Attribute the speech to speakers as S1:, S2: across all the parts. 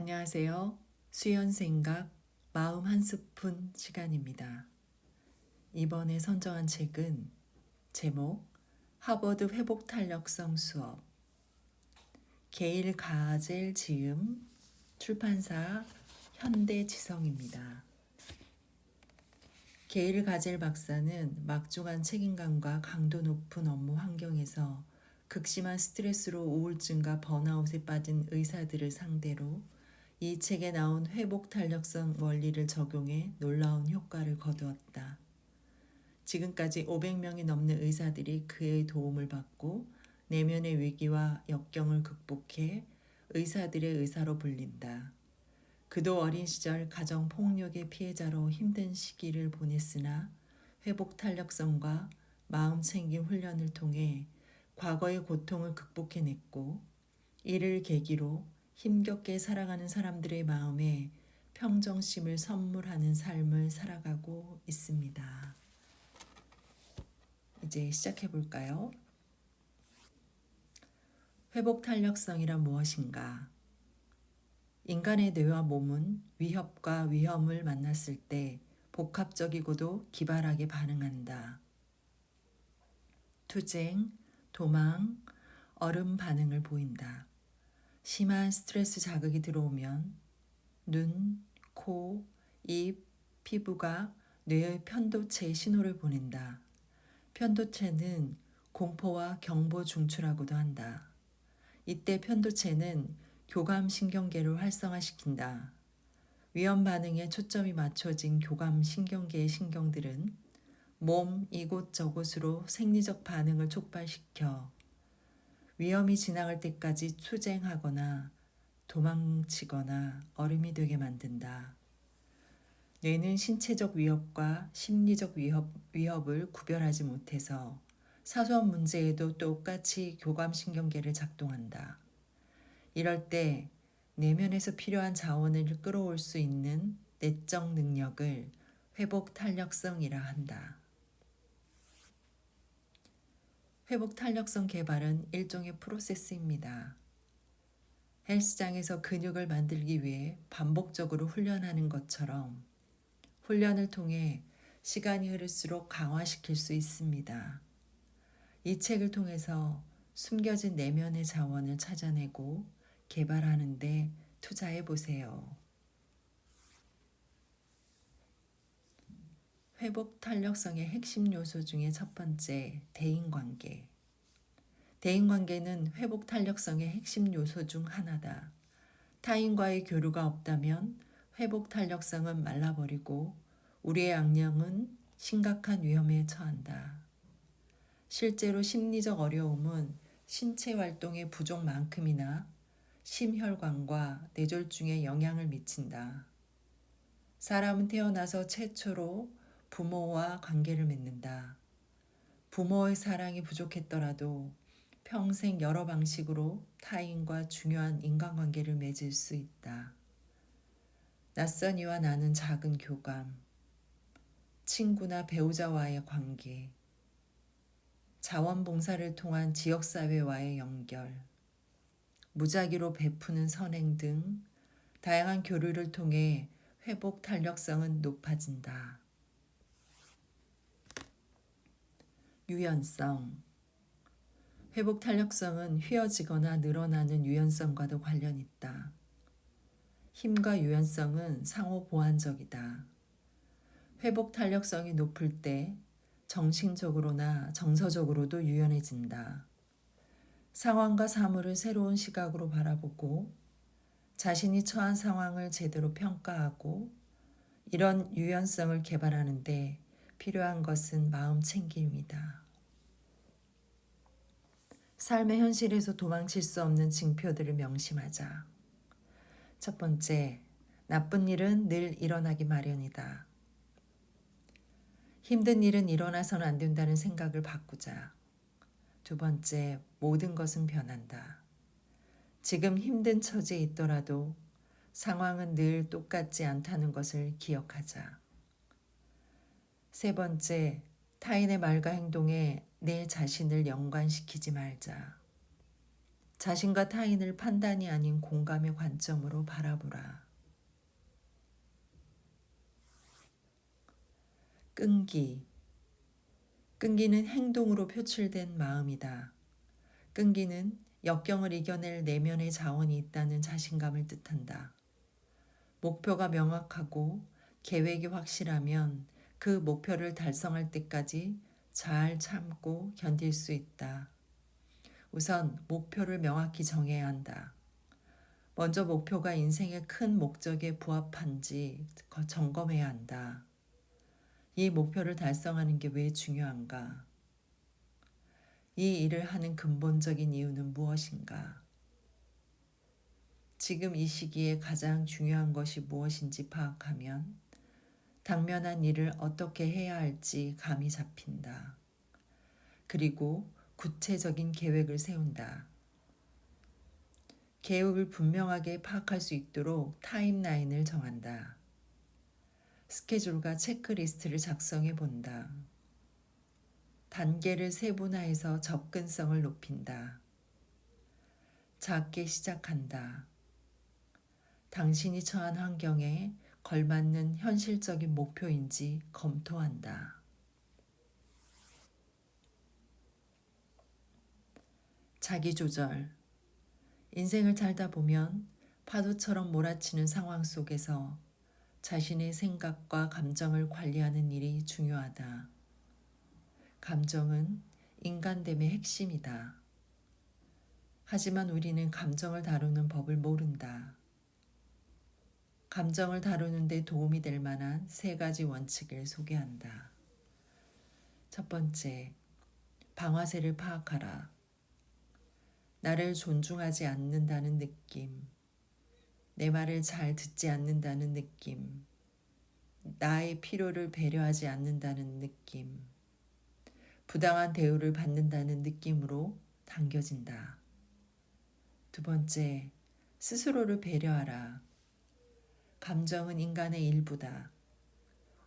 S1: 안녕하세요. 수연생각 마음 한 스푼 시간입니다. 이번에 선정한 책은 제목 하버드 회복 탄력성 수업 게일 가젤 지음 출판사 현대지성입니다. 게일 가젤 박사는 막중한 책임감과 강도 높은 업무 환경에서 극심한 스트레스로 우울증과 번아웃에 빠진 의사들을 상대로 이 책에 나온 회복 탄력성 원리를 적용해 놀라운 효과를 거두었다. 지금까지 500명이 넘는 의사들이 그의 도움을 받고 내면의 위기와 역경을 극복해 의사들의 의사로 불린다. 그도 어린 시절 가정 폭력의 피해자로 힘든 시기를 보냈으나 회복 탄력성과 마음 챙김 훈련을 통해 과거의 고통을 극복해냈고 이를 계기로 힘겹게 살아가는 사람들의 마음에 평정심을 선물하는 삶을 살아가고 있습니다. 이제 시작해 볼까요? 회복 탄력성이란 무엇인가? 인간의 뇌와 몸은 위협과 위험을 만났을 때 복합적이고도 기발하게 반응한다. 투쟁, 도망, 얼음 반응을 보인다. 심한 스트레스 자극이 들어오면 눈, 코, 입, 피부가 뇌의 편도체에 신호를 보낸다. 편도체는 공포와 경보 중추라고도 한다. 이때 편도체는 교감신경계를 활성화시킨다. 위험 반응에 초점이 맞춰진 교감신경계의 신경들은 몸 이곳저곳으로 생리적 반응을 촉발시켜 위험이 지나갈 때까지 투쟁하거나 도망치거나 얼음이 되게 만든다. 뇌는 신체적 위협과 심리적 위협을 구별하지 못해서 사소한 문제에도 똑같이 교감신경계를 작동한다. 이럴 때 내면에서 필요한 자원을 끌어올 수 있는 내적 능력을 회복 탄력성이라 한다. 회복 탄력성 개발은 일종의 프로세스입니다. 헬스장에서 근육을 만들기 위해 반복적으로 훈련하는 것처럼 훈련을 통해 시간이 흐를수록 강화시킬 수 있습니다. 이 책을 통해서 숨겨진 내면의 자원을 찾아내고 개발하는 데 투자해 보세요. 회복 탄력성의 핵심 요소 중에 첫 번째, 대인관계. 대인관계는 회복 탄력성의 핵심 요소 중 하나다. 타인과의 교류가 없다면 회복 탄력성은 말라버리고 우리의 악령은 심각한 위험에 처한다. 실제로 심리적 어려움은 신체 활동의 부족만큼이나 심혈관과 뇌졸중에 영향을 미친다. 사람은 태어나서 최초로 부모와 관계를 맺는다. 부모의 사랑이 부족했더라도 평생 여러 방식으로 타인과 중요한 인간관계를 맺을 수 있다. 낯선 이와 나눈 작은 교감, 친구나 배우자와의 관계, 자원봉사를 통한 지역사회와의 연결, 무작위로 베푸는 선행 등 다양한 교류를 통해 회복 탄력성은 높아진다. 유연성. 회복 탄력성은 휘어지거나 늘어나는 유연성과도 관련 있다. 힘과 유연성은 상호 보완적이다. 회복 탄력성이 높을 때 정신적으로나 정서적으로도 유연해진다. 상황과 사물을 새로운 시각으로 바라보고 자신이 처한 상황을 제대로 평가하고 이런 유연성을 개발하는데 필요한 것은 마음 챙김이다. 삶의 현실에서 도망칠 수 없는 징표들을 명심하자. 첫 번째, 나쁜 일은 늘 일어나기 마련이다. 힘든 일은 일어나서는 안 된다는 생각을 바꾸자. 두 번째, 모든 것은 변한다. 지금 힘든 처지에 있더라도 상황은 늘 똑같지 않다는 것을 기억하자. 세 번째, 타인의 말과 행동에 내 자신을 연관시키지 말자. 자신과 타인을 판단이 아닌 공감의 관점으로 바라보라. 끈기. 끈기는 행동으로 표출된 마음이다. 끈기는 역경을 이겨낼 내면의 자원이 있다는 자신감을 뜻한다. 목표가 명확하고 계획이 확실하면 그 목표를 달성할 때까지 잘 참고 견딜 수 있다. 우선 목표를 명확히 정해야 한다. 먼저 목표가 인생의 큰 목적에 부합한지 점검해야 한다. 이 목표를 달성하는 게 왜 중요한가? 이 일을 하는 근본적인 이유는 무엇인가? 지금 이 시기에 가장 중요한 것이 무엇인지 파악하면 당면한 일을 어떻게 해야 할지 감이 잡힌다. 그리고 구체적인 계획을 세운다. 계획을 분명하게 파악할 수 있도록 타임라인을 정한다. 스케줄과 체크리스트를 작성해 본다. 단계를 세분화해서 접근성을 높인다. 작게 시작한다. 당신이 처한 환경에 걸맞는 현실적인 목표인지 검토한다. 자기조절. 인생을 살다 보면 파도처럼 몰아치는 상황 속에서 자신의 생각과 감정을 관리하는 일이 중요하다. 감정은 인간됨의 핵심이다. 하지만 우리는 감정을 다루는 법을 모른다. 감정을 다루는 데 도움이 될 만한 3가지 원칙을 소개한다. 첫 번째, 방아쇠를 파악하라. 나를 존중하지 않는다는 느낌, 내 말을 잘 듣지 않는다는 느낌, 나의 필요를 배려하지 않는다는 느낌, 부당한 대우를 받는다는 느낌으로 당겨진다. 두 번째, 스스로를 배려하라. 감정은 인간의 일부다.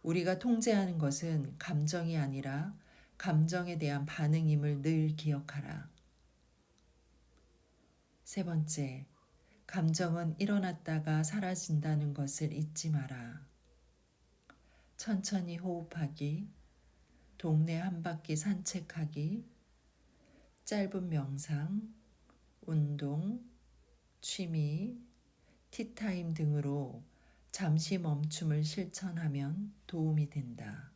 S1: 우리가 통제하는 것은 감정이 아니라 감정에 대한 반응임을 늘 기억하라. 세 번째, 감정은 일어났다가 사라진다는 것을 잊지 마라. 천천히 호흡하기, 동네 한 바퀴 산책하기, 짧은 명상, 운동, 취미, 티타임 등으로 잠시 멈춤을 실천하면 도움이 된다.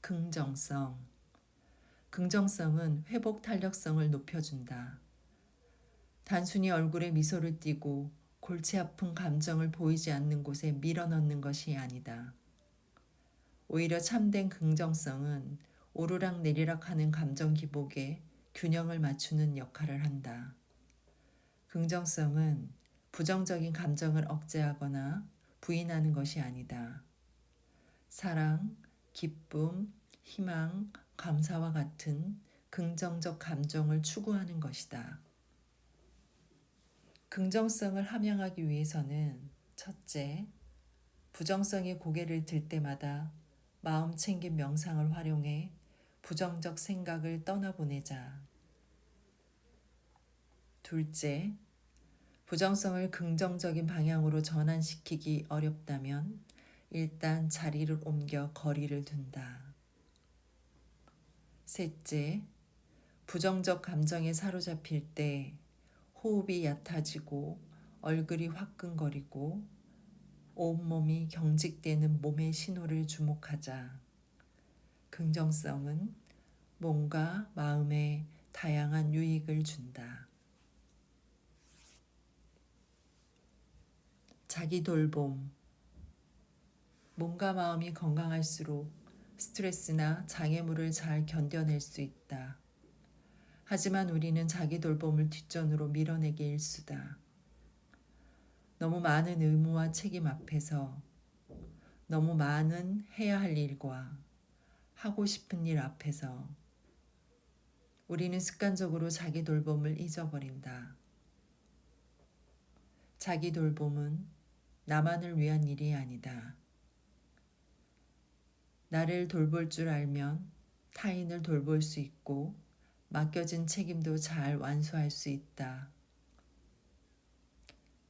S1: 긍정성. 긍정성은 회복 탄력성을 높여준다. 단순히 얼굴에 미소를 띠고 골치 아픈 감정을 보이지 않는 곳에 밀어넣는 것이 아니다. 오히려 참된 긍정성은 오르락 내리락 하는 감정 기복에 균형을 맞추는 역할을 한다. 긍정성은 부정적인 감정을 억제하거나 부인하는 것이 아니다. 사랑, 기쁨, 희망, 감사와 같은 긍정적 감정을 추구하는 것이다. 긍정성을 함양하기 위해서는 첫째, 부정성이 고개를 들 때마다 마음 챙김 명상을 활용해 부정적 생각을 떠나보내자. 둘째, 부정성을 긍정적인 방향으로 전환시키기 어렵다면 일단 자리를 옮겨 거리를 둔다. 셋째, 부정적 감정에 사로잡힐 때 호흡이 얕아지고 얼굴이 화끈거리고 온몸이 경직되는 몸의 신호를 주목하자. 긍정성은 몸과 마음에 다양한 유익을 준다. 자기 돌봄. 몸과 마음이 건강할수록 스트레스나 장애물을 잘 견뎌낼 수 있다. 하지만 우리는 자기 돌봄을 뒷전으로 밀어내기 일쑤다. 너무 많은 의무와 책임 앞에서 너무 많은 해야 할 일과 하고 싶은 일 앞에서 우리는 습관적으로 자기 돌봄을 잊어버린다. 자기 돌봄은 나만을 위한 일이 아니다. 나를 돌볼 줄 알면 타인을 돌볼 수 있고 맡겨진 책임도 잘 완수할 수 있다.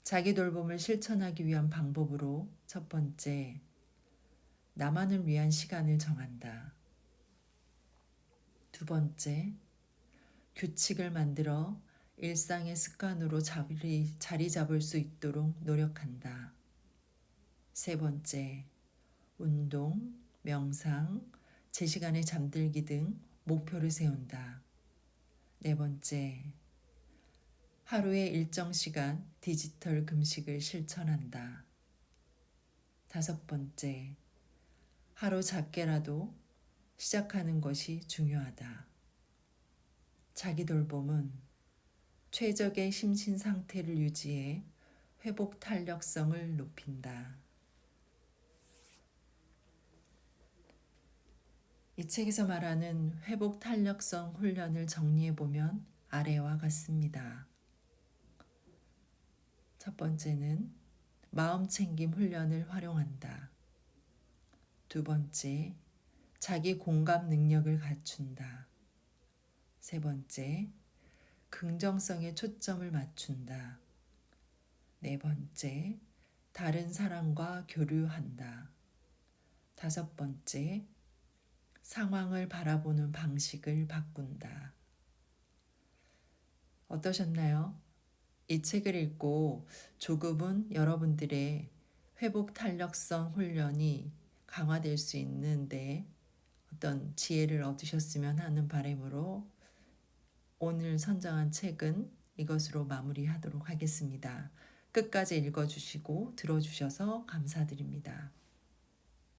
S1: 자기 돌봄을 실천하기 위한 방법으로 첫 번째, 나만을 위한 시간을 정한다. 두 번째, 규칙을 만들어 일상의 습관으로 자리 잡을 수 있도록 노력한다. 세 번째, 운동, 명상, 제 시간에 잠들기 등 목표를 세운다. 네 번째, 하루에 일정 시간 디지털 금식을 실천한다. 다섯 번째, 하루 작게라도 시작하는 것이 중요하다. 자기 돌봄은 최적의 심신 상태를 유지해 회복 탄력성을 높인다. 이 책에서 말하는 회복 탄력성 훈련을 정리해 보면 아래와 같습니다. 첫 번째는 마음 챙김 훈련을 활용한다. 두 번째, 자기 공감 능력을 갖춘다. 세 번째, 긍정성에 초점을 맞춘다. 네 번째, 다른 사람과 교류한다. 다섯 번째, 상황을 바라보는 방식을 바꾼다. 어떠셨나요? 이 책을 읽고 조금은 여러분들의 회복 탄력성 훈련이 강화될 수 있는데 어떤 지혜를 얻으셨으면 하는 바람으로 오늘 선정한 책은 이것으로 마무리하도록 하겠습니다. 끝까지 읽어주시고 들어주셔서 감사드립니다.